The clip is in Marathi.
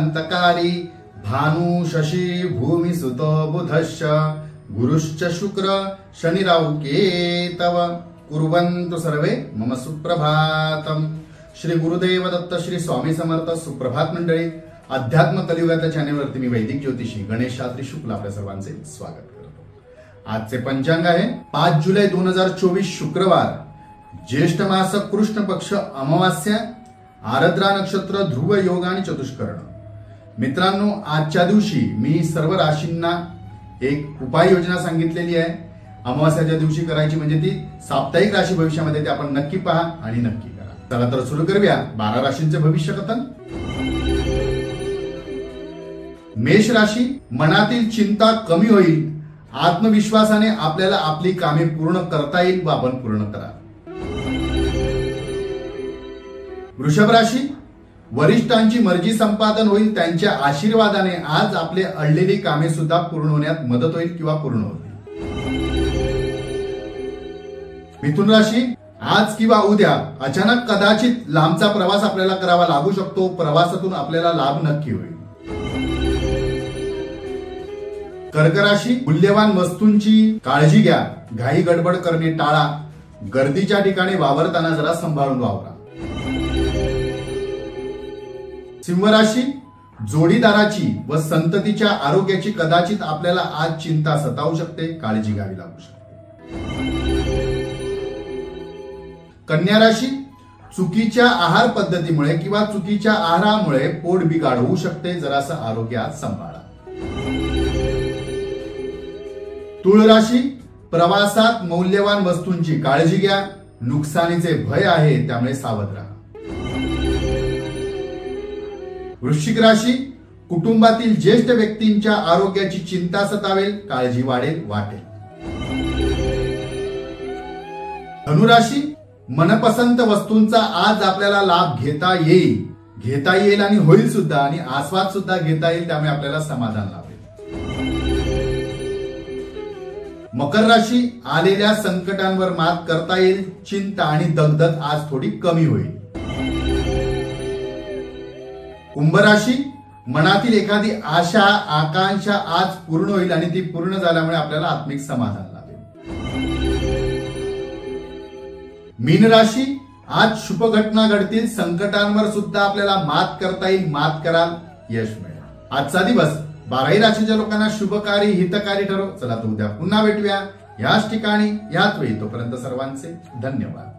अंतकारी भानु शशी भूमी सुत बुधश्च गुरुश्च शुक्र शनिराहु केतव कुर्वन्तु सर्वे मम सुप्रभातम। श्री गुरुदेव दत्त श्री स्वामी समर्थ। सुप्रभात मंडळी, अध्यात्म कलियुगाच्या चॅनेलवरती मी वैदिक ज्योतिषी गणेश शास्त्री शुक्ल आपल्या सर्वांचे स्वागत करतो। आजचे पंचांग आहे 5 जुलै 2024 शुक्रवार, ज्येष्ठ मास कृष्ण पक्ष अमावास्या, आरद्रा नक्षत्र, ध्रुव योग आणि चतुष्कर्ण। मित्रांनो, आजच्या दिवशी मी सर्व राशींना एक उपाययोजना सांगितलेली आहे। अमावास्याच्या दिवशी करायची म्हणजे ती साप्ताहिक राशी भविष्यामध्ये ते आपण नक्की पहा आणि नक्की करा। चला तर सुरू करूया 12 राशींचे भविष्य कथन। मेष राशी, मनातील चिंता कमी होईल, आत्मविश्वासाने आपल्याला आपली कामे पूर्ण करता येईल व आपण पूर्ण करा। वृषभ राशी, वरिष्ठांची मर्जी संपादन होईल, त्यांच्या आशीर्वादाने आज आपले अडलेली कामे सुद्धा पूर्ण होण्यात मदत होईल किंवा पूर्ण होतील। मिथुन राशी, आज किंवा उद्या अचानक कदाचित लांबचा प्रवास आपल्याला करावा लागू शकतो, प्रवासातून आपल्याला लाभ नक्की होईल। कर्क राशी, मूल्यवान वस्तूंची काळजी घ्या, घाई गडबड करणे टाळा, गर्दीच्या ठिकाणी वावरताना जरा सांभाळून वावरा। सिंह राशी, जोडीदाराची व संततीच्या आरोग्याची कदाचित आपल्याला आज चिंता सतावू शकते, काळजी घ्यावी लागू शकते। कन्या राशी, चुकीच्या आहार पद्धतीमुळे किंवा चुकीच्या आहारामुळे पोट बिघाड होऊ शकते, जरासं आरोग्य आज सांभाळा। तुळ राशी, प्रवासात मौल्यवान वस्तूंची काळजी घ्या, नुकसानीचे भय आहे त्यामुळे सावध राहा। वृश्चिक राशी, कुटुंबातील ज्येष्ठ व्यक्तींच्या आरोग्याची चिंता सतावेल, काळजी वाटेल। धनुराशी, मनपसंत वस्तूंचा आज आपल्याला लाभ घेता येईल आणि होईल सुद्धा आणि आस्वाद सुद्धा घेता येईल, त्यामुळे आपल्याला समाधान लाभेल। मकर राशी, आलेल्या संकटांवर मात करता येईल, चिंता आणि दगदग आज थोडी कमी होईल। कुंभ राशी, मनातील एखादी आशा आकांक्षा आज पूर्ण होईल आणि ती पूर्ण झाल्यामुळे आपल्याला आत्मिक समाधान लाभेल। मीन राशी, आज शुभ घटना घडतील, संकटांवर सुद्धा आपल्याला मात करता येईल, मात कराल, यश मिळेल। आजचा दिवस 12 राशीच्या लोकांना शुभकारी हितकारी ठरो। चला तर उद्या पुन्हा भेटूया याच ठिकाणी याच वेळी, तोपर्यंत सर्वांचे धन्यवाद।